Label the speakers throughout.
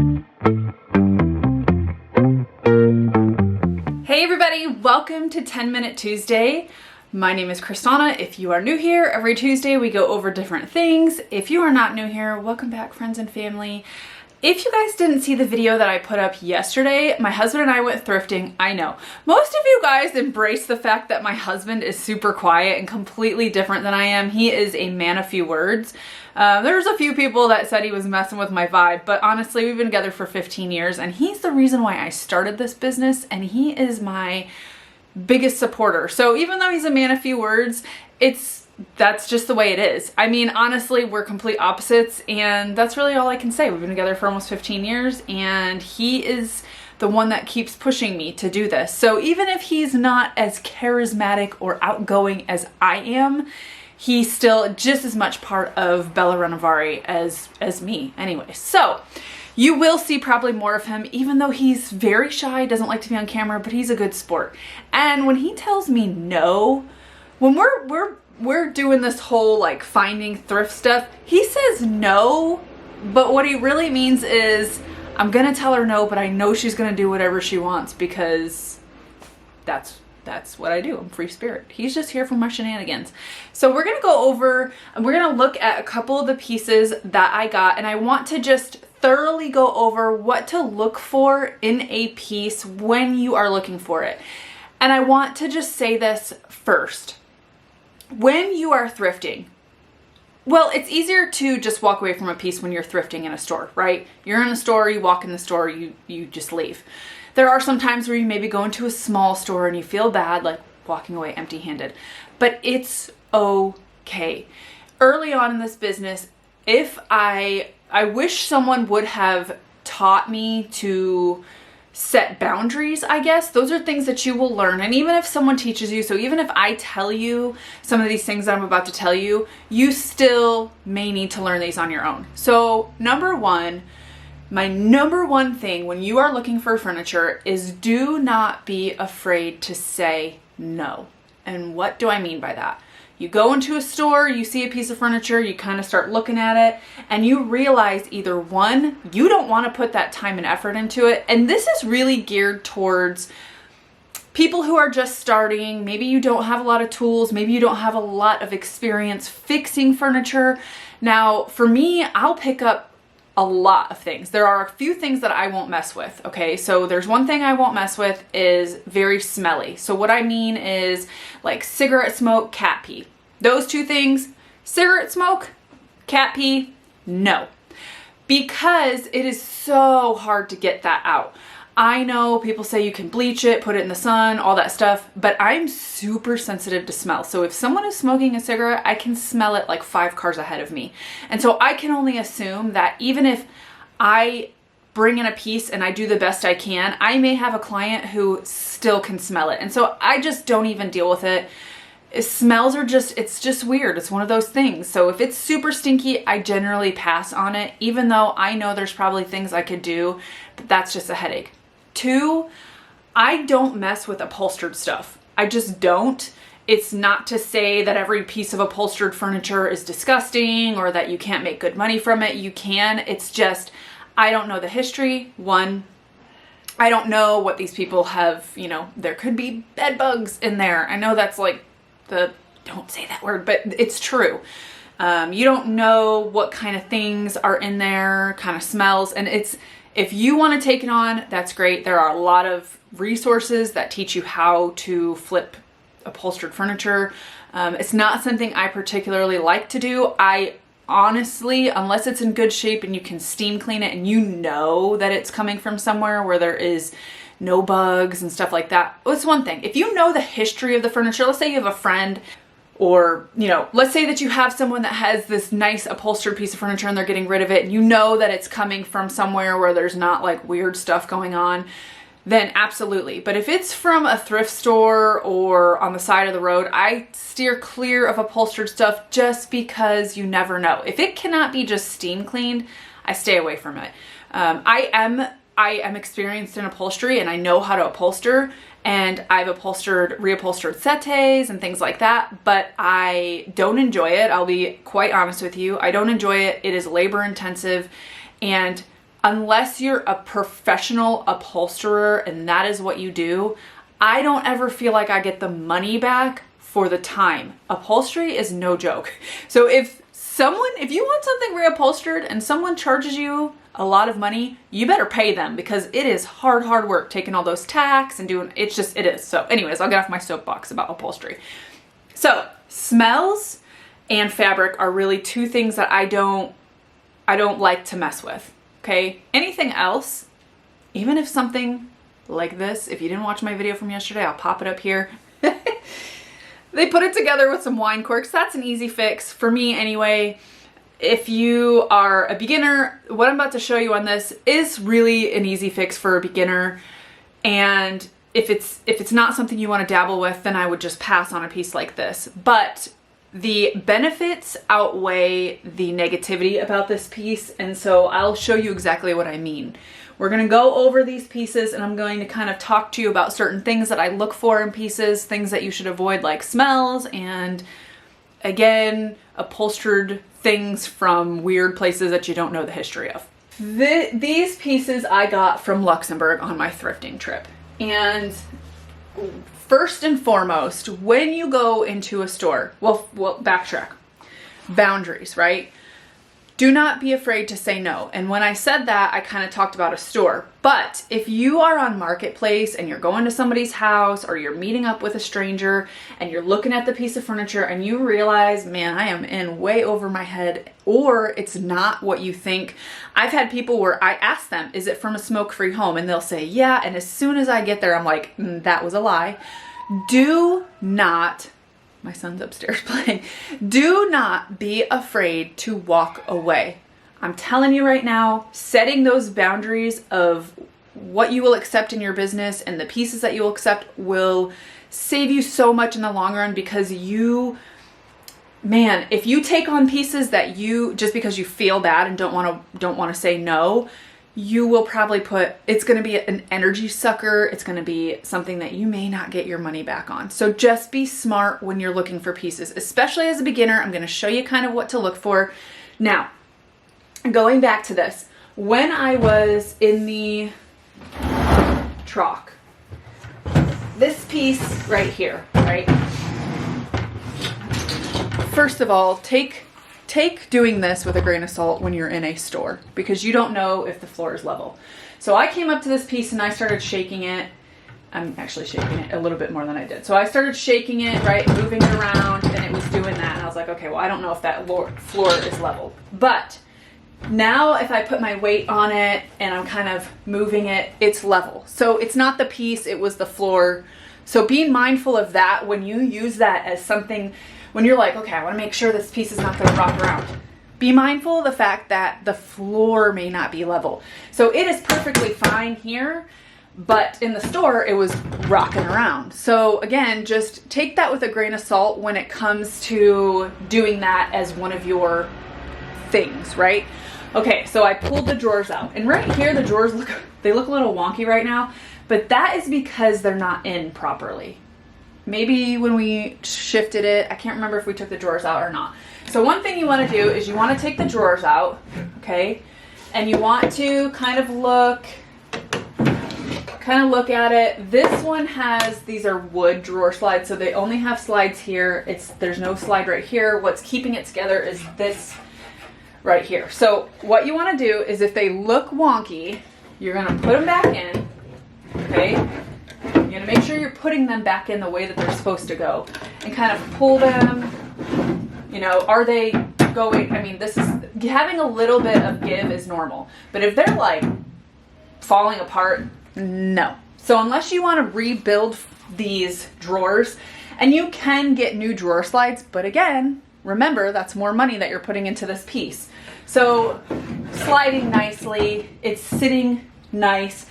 Speaker 1: Hey everybody, welcome to 10 Minute Tuesday. My name is Crys'Dawna. If you are new here, every Tuesday we go over different things. If you are not new here, welcome back, friends and family. If you guys didn't see the video that I put up yesterday, my husband and I went thrifting. I know. Most of you guys embrace the fact that my husband is super quiet and completely different than I am. He is a man of few words. There's a few people that said he was messing with my vibe, but honestly, we've been together for 15 years and he's the reason why I started this business and he is my biggest supporter. So even though he's a man of few words, that's just the way it is. I mean, honestly, we're complete opposites and that's really all I can say. We've been together for almost 15 years and he is the one that keeps pushing me to do this. So even if he's not as charismatic or outgoing as I am, he's still just as much part of Belle Renovare as me anyway. So you will see probably more of him, even though he's very shy, doesn't like to be on camera, but he's a good sport. And when he tells me no, when we're doing this whole like finding thrift stuff, he says no, but what he really means is I'm gonna tell her no, but I know she's gonna do whatever she wants because that's what I do. I'm free spirit. He's just here for my shenanigans. So we're gonna go over and we're gonna look at a couple of the pieces that I got, and I want to just thoroughly go over what to look for in a piece when you are looking for it. And I want to just say this first. When you are thrifting, well, it's easier to just walk away from a piece when you're thrifting in a store, right? You're in a store, you walk in the store, you just leave. There are some times where you maybe go into a small store and you feel bad, like walking away empty-handed, but it's okay. Early on in this business, if I wish someone would have taught me to set boundaries, I guess. Those are things that you will learn. And even if someone teaches you, so even if I tell you some of these things that I'm about to tell you, you still may need to learn these on your own. So my number one thing when you are looking for furniture is do not be afraid to say no. And what do I mean by that? You go into a store, you see a piece of furniture, you kind of start looking at it, and you realize either one, you don't want to put that time and effort into it. And this is really geared towards people who are just starting. Maybe you don't have a lot of tools. Maybe you don't have a lot of experience fixing furniture. Now, for me, I'll pick up a lot of things. There are a few things that I won't mess with, okay? So there's one thing I won't mess with is very smelly. So what I mean is like cigarette smoke, cat pee. Those two things, cigarette smoke, cat pee, no. Because it is so hard to get that out. I know people say you can bleach it, put it in the sun, all that stuff, but I'm super sensitive to smell. So if someone is smoking a cigarette, I can smell it like 5 cars ahead of me. And so I can only assume that even if I bring in a piece and I do the best I can, I may have a client who still can smell it. And so I just don't even deal with it. Smells are it's just weird. It's one of those things. So if it's super stinky, I generally pass on it, even though I know there's probably things I could do, but that's just a headache. 2, I don't mess with upholstered stuff. I just don't. It's not to say that every piece of upholstered furniture is disgusting or that you can't make good money from it. You can. It's just, I don't know the history. 1, I don't know what these people have, there could be bed bugs in there. I know that's like don't say that word, but it's true. You don't know what kind of things are in there, kind of smells, and if you want to take it on, that's great. There are a lot of resources that teach you how to flip upholstered furniture. It's not something I particularly like to do. I honestly, unless it's in good shape and you can steam clean it and you know that it's coming from somewhere where there is no bugs and stuff like that. It's one thing. If you know the history of the furniture, let's say you have a friend or, let's say that you have someone that has this nice upholstered piece of furniture and they're getting rid of it and you know that it's coming from somewhere where there's not like weird stuff going on, then absolutely. But if it's from a thrift store or on the side of the road, I steer clear of upholstered stuff just because you never know. If it cannot be just steam cleaned, I stay away from it. I am experienced in upholstery and I know how to upholster, and I've reupholstered settees and things like that, but I don't enjoy it. I'll be quite honest with you. I don't enjoy it. It is labor intensive, and unless you're a professional upholsterer and that is what you do, I don't ever feel like I get the money back for the time. Upholstery is no joke. So if you want something reupholstered and someone charges you a lot of money, you better pay them, because it is hard work taking all those tacks and doing, it is. So anyways, I'll get off my soapbox about upholstery. So smells and fabric are really two things that I don't like to mess with. Okay, anything else, even if something like this, if you didn't watch my video from yesterday, I'll pop it up here. They put it together with some wine corks. That's an easy fix for me anyway. If you are a beginner, what I'm about to show you on this is really an easy fix for a beginner. And if it's not something you want to dabble with, then I would just pass on a piece like this. But the benefits outweigh the negativity about this piece, and so I'll show you exactly what I mean. We're going to go over these pieces, and I'm going to kind of talk to you about certain things that I look for in pieces, things that you should avoid, like smells, and again, upholstered things from weird places that you don't know the history of. These pieces I got from Luxembourg on my thrifting trip. And first and foremost, when you go into a store, well, backtrack. Boundaries, right? Do not be afraid to say no. And when I said that, I kind of talked about a store. But if you are on Marketplace and you're going to somebody's house, or you're meeting up with a stranger and you're looking at the piece of furniture and you realize, man, I am in way over my head, or it's not what you think. I've had people where I ask them, is it from a smoke-free home? And they'll say, yeah. And as soon as I get there, I'm like, that was a lie. Do not, my son's upstairs playing, do not be afraid to walk away. I'm telling you right now, setting those boundaries of what you will accept in your business and the pieces that you will accept will save you so much in the long run, because man, if you take on pieces that just because you feel bad and don't want to say no, you will probably it's going to be an energy sucker. It's going to be something that you may not get your money back on. So just be smart when you're looking for pieces, especially as a beginner. I'm going to show you kind of what to look for. Now, going back to this, when I was in the truck, this piece right here, right? First of all, take doing this with a grain of salt when you're in a store, because you don't know if the floor is level. So I came up to this piece and I started shaking it. I'm actually shaking it a little bit more than I did. So I started shaking it, right, moving it around, and it was doing that. And I was like, okay, well, I don't know if that floor is level. But now if I put my weight on it and I'm kind of moving it, it's level. So it's not the piece, it was the floor. So being mindful of that when you use that as something, when you're like, okay, I want to make sure this piece is not going to rock around. Be mindful of the fact that the floor may not be level. So it is perfectly fine here, but in the store it was rocking around. So again, just take that with a grain of salt when it comes to doing that as one of your things, right? Okay, so I pulled the drawers out, and right here the drawers look a little wonky right now, but that is because they're not in properly. Maybe when we shifted it, I can't remember if we took the drawers out or not. So one thing you want to do is you want to take the drawers out, okay? And you want to kind of look at it. This one these are wood drawer slides, so they only have slides here. There's no slide right here. What's keeping it together is this right here. So what you want to do is, if they look wonky, you're going to put them back in, okay? You're going to make sure you're putting them back in the way that they're supposed to go, and kind of pull them, are they going, having a little bit of give is normal, but if they're like falling apart, no. So unless you want to rebuild these drawers, and you can get new drawer slides, but again, remember, that's more money that you're putting into this piece. So sliding nicely, it's sitting nice.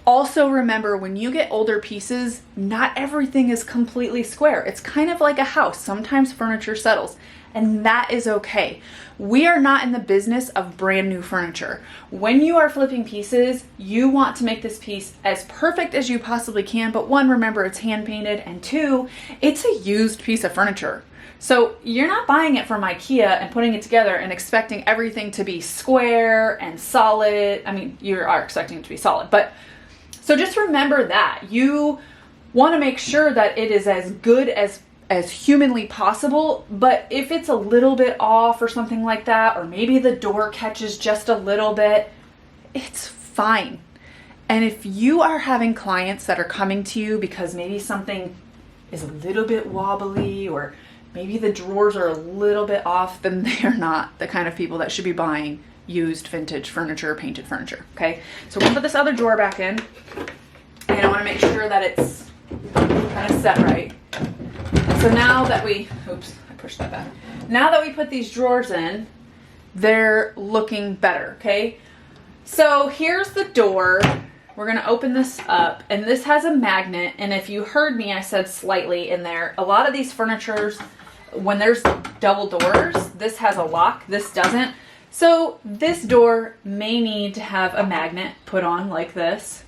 Speaker 1: Also remember, when you get older pieces, not everything is completely square. It's kind of like a house. Sometimes furniture settles. and that is okay. We are not in the business of brand new furniture. When you are flipping pieces, you want to make this piece as perfect as you possibly can, but one, remember it's hand painted, and two, it's a used piece of furniture. So you're not buying it from IKEA and putting it together and expecting everything to be square and solid. I mean, you are expecting it to be solid, but so just remember that. You want to make sure that it is as good as humanly possible, but if it's a little bit off or something like that, or maybe the door catches just a little bit, it's fine. And if you are having clients that are coming to you because maybe something is a little bit wobbly, or maybe the drawers are a little bit off, then they are not the kind of people that should be buying used vintage furniture or painted furniture, okay? So we're gonna put this other drawer back in, and I wanna make sure that it's kind of set right. So now that we, oops, I pushed that back. Now that we put these drawers in, they're looking better, okay? So here's the door. We're gonna open this up, and this has a magnet, and if you heard me, I said slightly in there. A lot of these furnitures, when there's double doors, this has a lock, this doesn't. So this door may need to have a magnet put on like this.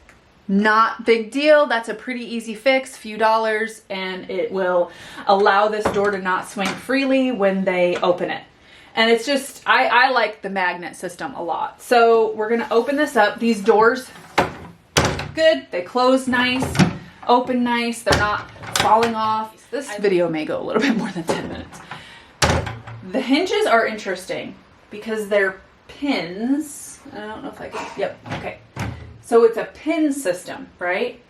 Speaker 1: Not big deal. That's a pretty easy fix, few dollars, and it will allow this door to not swing freely when they open it. And it's just, I like the magnet system a lot. So we're gonna open this up. These doors, good, they close nice, open nice, they're not falling off. This video may go a little bit more than 10 minutes. The hinges are interesting because they're pins. I don't know if I can, yep, okay. So it's a pin system, right?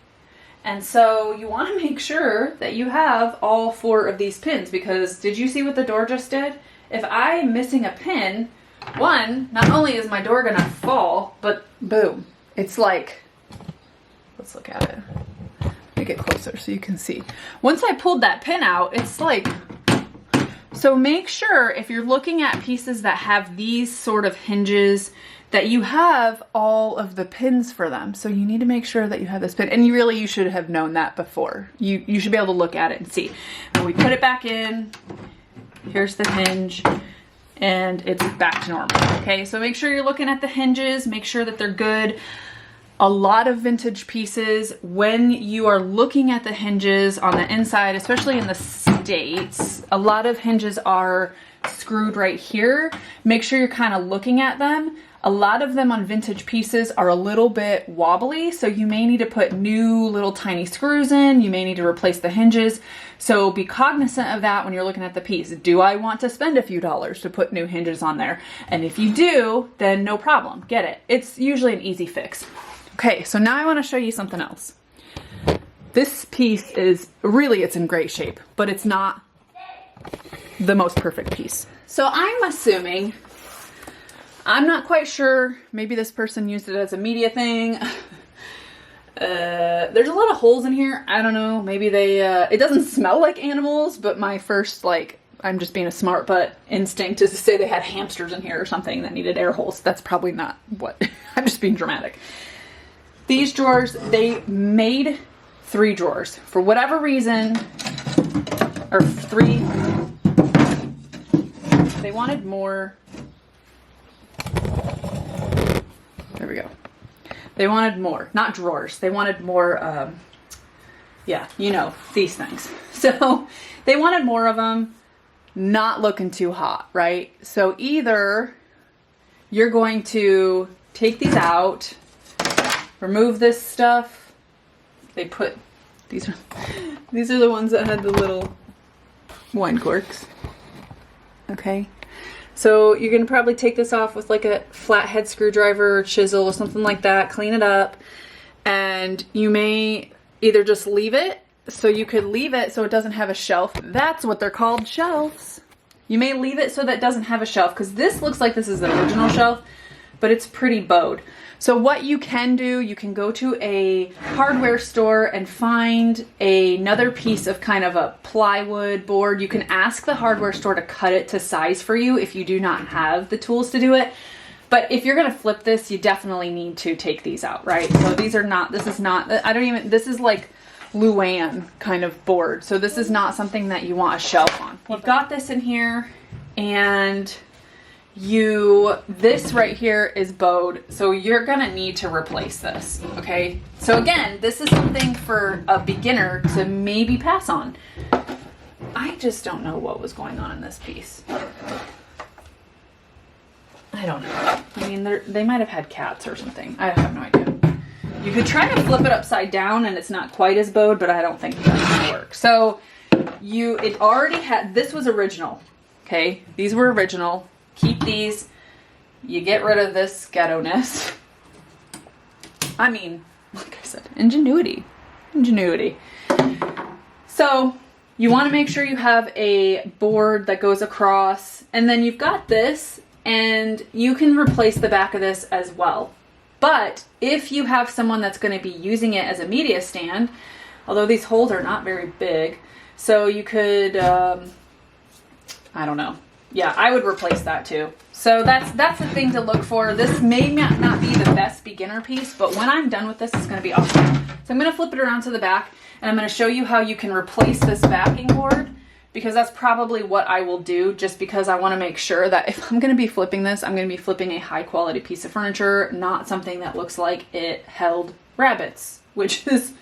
Speaker 1: And so you want to make sure that you have all 4 of these pins, because did you see what the door just did? If I'm missing a pin, one, not only is my door gonna fall, but boom, it's like, let's look at it. Make it closer so you can see. Once I pulled that pin out, it's like, so make sure if you're looking at pieces that have these sort of hinges, that you have all of the pins for them. So you need to make sure that you have this pin, and you should have known that before. You should be able to look at it and see. When we put it back in, here's the hinge, and it's back to normal, okay? So make sure you're looking at the hinges, make sure that they're good. A lot of vintage pieces, when you are looking at the hinges on the inside, especially in the States, a lot of hinges are screwed right here. Make sure you're kind of looking at them. A lot of them on vintage pieces are a little bit wobbly, so you may need to put new little tiny screws in. You may need to replace the hinges. So be cognizant of that when you're looking at the piece. Do I want to spend a few dollars to put new hinges on there? And if you do, then no problem, get it. It's usually an easy fix. Okay, so now I want to show you something else. This piece is really, it's in great shape, but it's not the most perfect piece. So I'm assuming, I'm not quite sure, maybe this person used it as a media thing. There's a lot of holes in here. I don't know, maybe they, it doesn't smell like animals, but my first, like, I'm just being a smart butt instinct is to say they had hamsters in here or something that needed air holes. That's probably not what, I'm just being dramatic. These drawers, they made 3 drawers. For whatever reason, or 3, they wanted more. There we go. They wanted more, not drawers. They wanted more, yeah, you know, these things. So they wanted more of them, not looking too hot, right? So either you're going to take these out, remove this stuff. They put, these are the ones that had the little wine corks. Okay. So you're going to probably take this off with like a flathead screwdriver or chisel or something like that, clean it up, and you may either just leave it, so you could leave it so it doesn't have a shelf. That's what they're called, shelves. You may leave it so that it doesn't have a shelf, because this looks like this is the original shelf, but it's pretty bowed. So what you can do, you can go to a hardware store and find another piece of kind of a plywood board. You can ask the hardware store to cut it to size for you if you do not have the tools to do it. But if you're gonna flip this, you definitely need to take these out, right? So these are not, this is not, this is like Luann kind of board. So this is not something that you want a shelf on. You've got this in here, and this right here is bowed, so you're gonna need to replace this, okay? So again, this is something for a beginner to maybe pass on. I just don't know what was going on in this piece. I don't know. I mean, they might have had cats or something. I have no idea. You could try to flip it upside down and it's not quite as bowed, but I don't think that's gonna work. So it already had, this was original, okay? These were original. Keep these. You get rid of this ghetto-ness. I mean, like I said, ingenuity. Ingenuity. So you want to make sure you have a board that goes across, and then you've got this, and you can replace the back of this as well. But if you have someone that's going to be using it as a media stand, although these holes are not very big, so you could, I don't know. Yeah, I would replace that too. So that's the thing to look for. This may not be the best beginner piece, but when I'm done with this, it's going to be awesome. So I'm going to flip it around to the back, and I'm going to show you how you can replace this backing board, because that's probably what I will do, just because I want to make sure that if I'm going to be flipping this, I'm going to be flipping a high quality piece of furniture, not something that looks like it held rabbits, which is,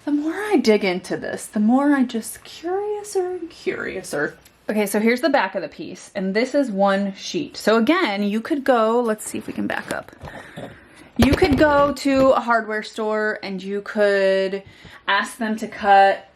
Speaker 1: the more I dig into this, the more I just curiouser and curiouser. Okay, so here's the back of the piece, and this is one sheet. So again, you could go, let's see if we can back up. You could go to a hardware store and you could ask them to cut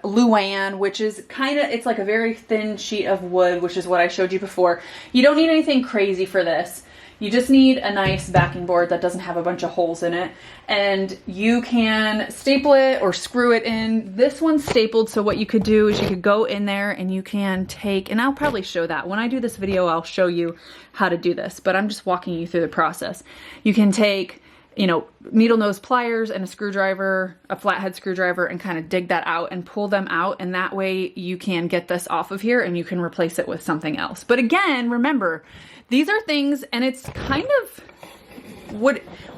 Speaker 1: Luan, which is it's like a very thin sheet of wood, which is what I showed you before. You don't need anything crazy for this. You just need a nice backing board that doesn't have a bunch of holes in it. And you can staple it or screw it in. This one's stapled, so what you could do is you could go in there and you can take, and I'll probably show that. When I do this video, I'll show you how to do this, but I'm just walking you through the process. You can take, you know, needle nose pliers and a screwdriver, a flathead screwdriver, and kind of dig that out and pull them out. And that way you can get this off of here and you can replace it with something else. But again, remember, these are things, and it's kind of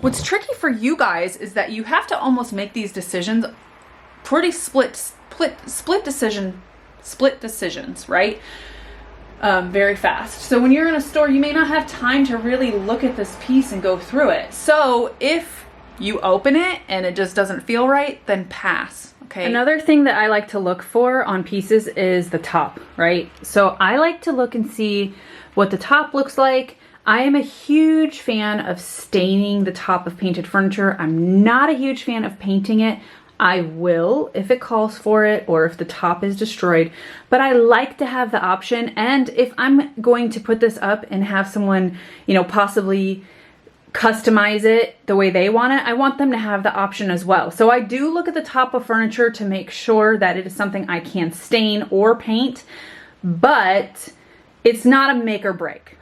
Speaker 1: what's tricky for you guys is that you have to almost make these decisions pretty split decisions, right? Very fast. So when you're in a store, you may not have time to really look at this piece and go through it. So if you open it and it just doesn't feel right, then pass. Okay. Another thing that I like to look for on pieces is the top, right? So I like to look and see what the top looks like. I am a huge fan of staining the top of painted furniture. I'm not a huge fan of painting it. I will if it calls for it or if the top is destroyed, but I like to have the option. And if I'm going to put this up and have someone, you know, possibly customize it the way they want it, I want them to have the option as well. So I do look at the top of furniture to make sure that it is something I can stain or paint, but it's not a make or break.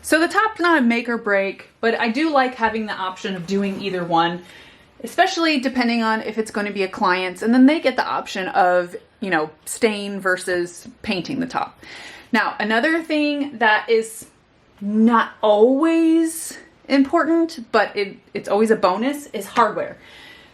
Speaker 1: So the top's not a make or break, but I do like having the option of doing either one, especially depending on if it's going to be a client's, and then they get the option of, you know, stain versus painting the top. Now, another thing that is not always important, but it's always a bonus, is hardware.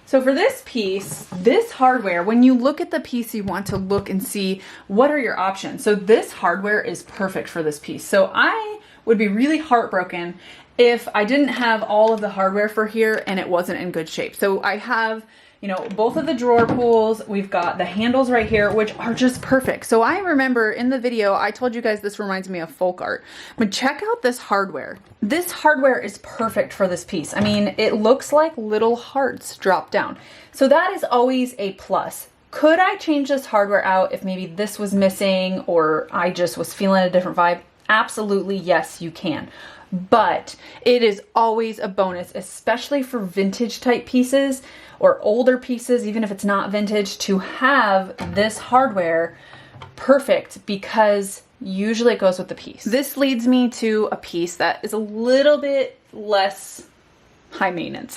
Speaker 1: So for this piece, this hardware, when you look at the piece, you want to look and see what are your options. So this hardware is perfect for this piece. So I would be really heartbroken if I didn't have all of the hardware for here and it wasn't in good shape. So I have, you know, both of the drawer pulls. We've got the handles right here, which are just perfect. So I remember in the video, I told you guys this reminds me of folk art, but check out this hardware. This hardware is perfect for this piece. I mean, it looks like little hearts drop down. So that is always a plus. Could I change this hardware out if maybe this was missing or I just was feeling a different vibe? Absolutely, yes, you can. But it is always a bonus, especially for vintage type pieces or older pieces, even if it's not vintage, to have this hardware perfect, because usually it goes with the piece. This leads me to a piece that is a little bit less high maintenance.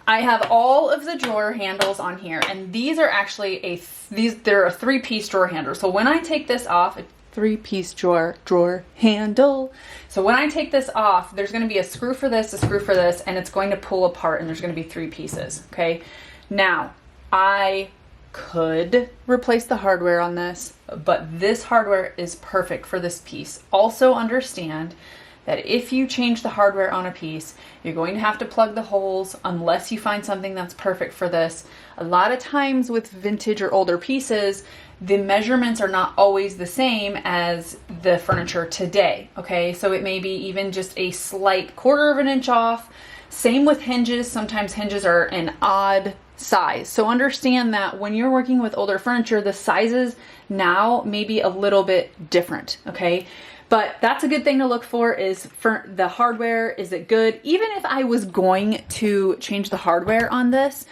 Speaker 1: I have all of the drawer handles on here, and these are actually they're a 3-piece drawer handle. So when I take this off, a 3-piece drawer handle. So when I take this off, there's going to be a screw for this, a screw for this, and it's going to pull apart, and there's going to be 3 pieces. Okay. Now, I could replace the hardware on this, but this hardware is perfect for this piece. Also understand that if you change the hardware on a piece, you're going to have to plug the holes unless you find something that's perfect for this. A lot of times with vintage or older pieces, the measurements are not always the same as the furniture today, okay? So it may be even just a slight 1/4 of an inch off. Same with hinges. Sometimes hinges are an odd size. So understand that when you're working with older furniture, the sizes now may be a little bit different, okay? But that's a good thing to look for, is for the hardware. Is it good? Even if I was going to change the hardware on this,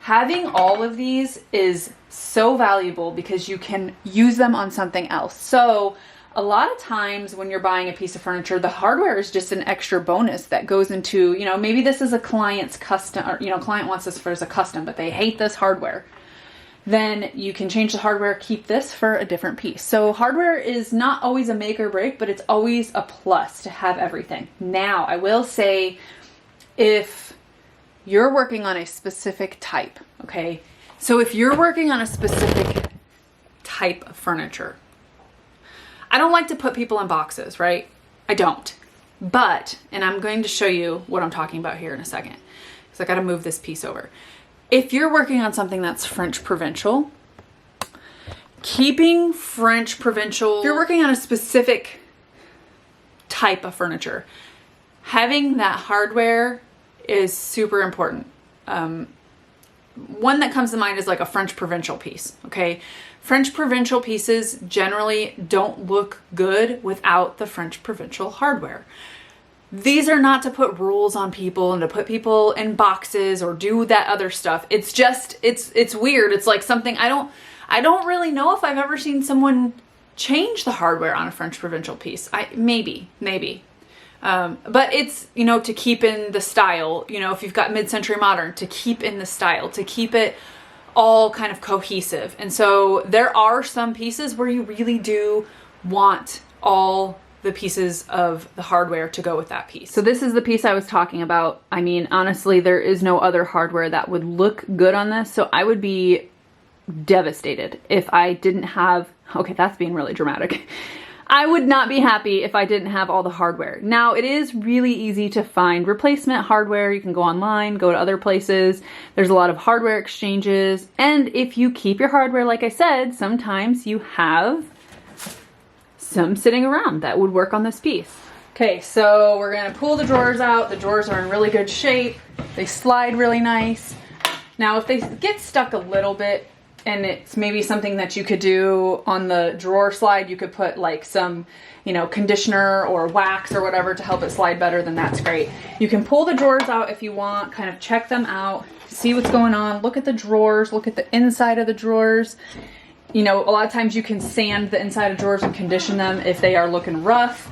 Speaker 1: having all of these is so valuable because you can use them on something else. So a lot of times when you're buying a piece of furniture, the hardware is just an extra bonus that goes into, you know, maybe this is a client's custom, or, you know, client wants this for as a custom, but they hate this hardware. Then you can change the hardware, keep this for a different piece. So hardware is not always a make or break, but it's always a plus to have everything. Now, I will say, if you're working on a specific type, okay? So if you're working on a specific type of furniture, I don't like to put people in boxes, right? I don't. But, and I'm going to show you what I'm talking about here in a second, because I got to move this piece over. If you're working on something that's French provincial, keeping French provincial, if you're working on a specific type of furniture, having that hardware is super important. One that comes to mind is like a French provincial piece, okay? French provincial pieces generally don't look good without the French provincial hardware. These are not to put rules on people and to put people in boxes or do that other stuff. It's just, it's weird. It's like something, I don't really know if I've ever seen someone change the hardware on a French provincial piece. Maybe. But it's, you know, to keep in the style, you know, if you've got mid-century modern, to keep in the style, to keep it all kind of cohesive. And so there are some pieces where you really do want all the pieces of the hardware to go with that piece. So this is the piece I was talking about. I mean, honestly, there is no other hardware that would look good on this. So I would be devastated if I didn't have, okay, that's being really dramatic. I would not be happy if I didn't have all the hardware. Now, it is really easy to find replacement hardware. You can go online, go to other places. There's a lot of hardware exchanges. And if you keep your hardware, like I said, sometimes you have some sitting around that would work on this piece. Okay, so we're gonna pull the drawers out. The drawers are in really good shape. They slide really nice. Now, if they get stuck a little bit, and it's maybe something that you could do on the drawer slide, you could put like some, you know, conditioner or wax or whatever to help it slide better, then that's great. You can pull the drawers out if you want, kind of check them out, see what's going on, look at the drawers, look at the inside of the drawers. You know, a lot of times you can sand the inside of drawers and condition them if they are looking rough.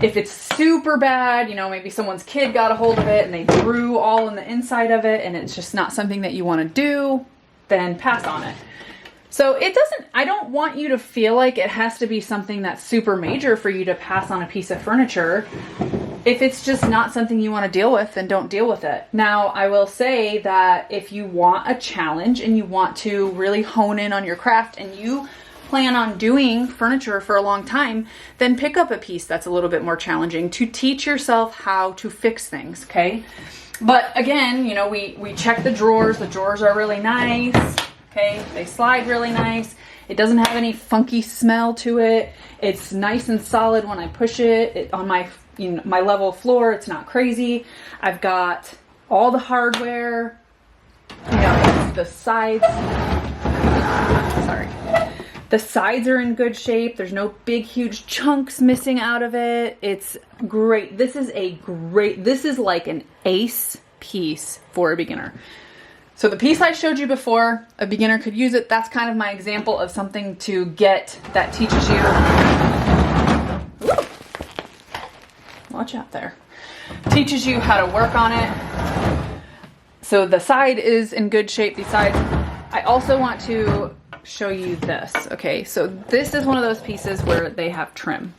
Speaker 1: If it's super bad, you know, maybe someone's kid got a hold of it and they drew all in the inside of it and it's just not something that you want to do, then pass on it. So it doesn't, I don't want you to feel like it has to be something that's super major for you to pass on a piece of furniture. If it's just not something you want to deal with, then don't deal with it. Now, I will say that if you want a challenge and you want to really hone in on your craft and you plan on doing furniture for a long time, then pick up a piece that's a little bit more challenging to teach yourself how to fix things, okay? But again, you know, we check the drawers. The drawers are really nice. Okay, they slide really nice. It doesn't have any funky smell to it. It's nice and solid when I push it. On my, you know, my level floor, it's not crazy. I've got all the hardware. You know, the sides. Sorry. The sides are in good shape. There's no big, huge chunks missing out of it. It's great. This is like an ace piece for a beginner. So the piece I showed you before, a beginner could use it. That's kind of my example of something to get that teaches you. Woo! Watch out there. Teaches you how to work on it. So the side is in good shape. These sides. I also want to show you this. Okay, so this is one of those pieces where they have trim.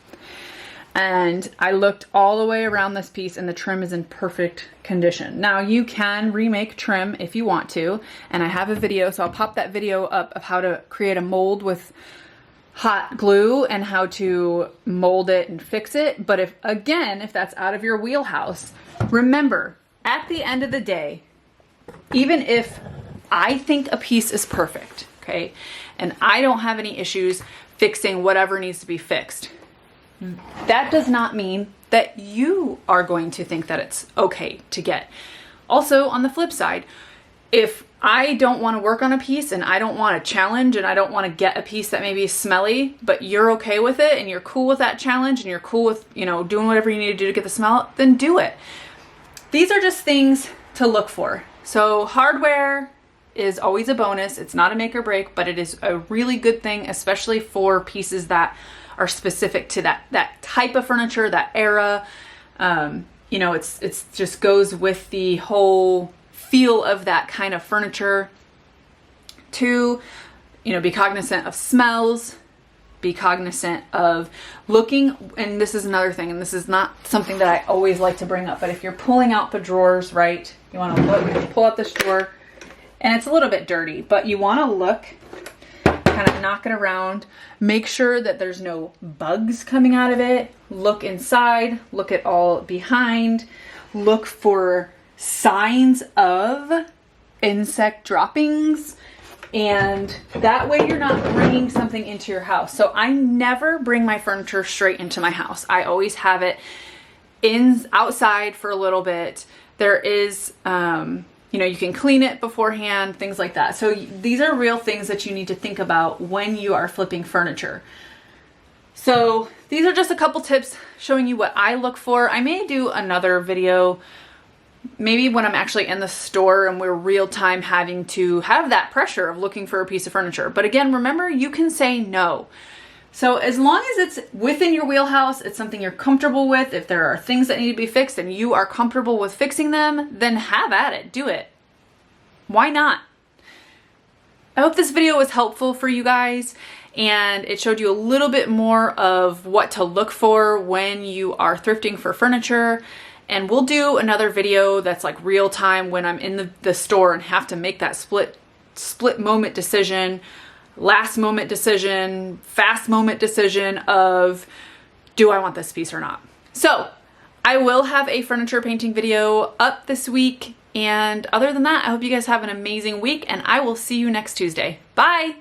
Speaker 1: And I looked all the way around this piece and the trim is in perfect condition. Now you can remake trim if you want to, and I have a video, so I'll pop that video up of how to create a mold with hot glue and how to mold it and fix it. But if that's out of your wheelhouse, remember, at the end of the day, even if I think a piece is perfect, okay, and I don't have any issues fixing whatever needs to be fixed, that does not mean that you are going to think that it's okay to get. Also, on the flip side, if I don't want to work on a piece and I don't want a challenge and I don't want to get a piece that maybe is smelly, but you're okay with it and you're cool with that challenge and you're cool with, you know, doing whatever you need to do to get the smell, then do it. These are just things to look for. So hardware is always a bonus. It's not a make or break, but it is a really good thing, especially for pieces that are specific to that type of furniture, that era. You know, it's just goes with the whole feel of that kind of furniture. To, you know, be cognizant of smells, be cognizant of looking, and this is another thing, and this is not something that I always like to bring up, but if you're pulling out the drawers, right, you want to look, pull out this drawer, and it's a little bit dirty, but you want to look, kind of knock it around, make sure that there's no bugs coming out of it, look inside, look at all behind, look for signs of insect droppings, and that way you're not bringing something into your house. So I never bring my furniture straight into my house. I always have it outside for a little bit. There is, you know, you can clean it beforehand, things like that. So these are real things that you need to think about when you are flipping furniture. So these are just a couple tips showing you what I look for. I may do another video maybe when I'm actually in the store and we're real time having to have that pressure of looking for a piece of furniture. But again, remember, you can say no. So as long as it's within your wheelhouse, it's something you're comfortable with, if there are things that need to be fixed and you are comfortable with fixing them, then have at it, do it. Why not? I hope this video was helpful for you guys and it showed you a little bit more of what to look for when you are thrifting for furniture. And we'll do another video that's like real time when I'm in the store and have to make that split moment decision, last moment decision, fast moment decision of, do I want this piece or not? So I will have a furniture painting video up this week. And other than that, I hope you guys have an amazing week and I will see you next Tuesday. Bye.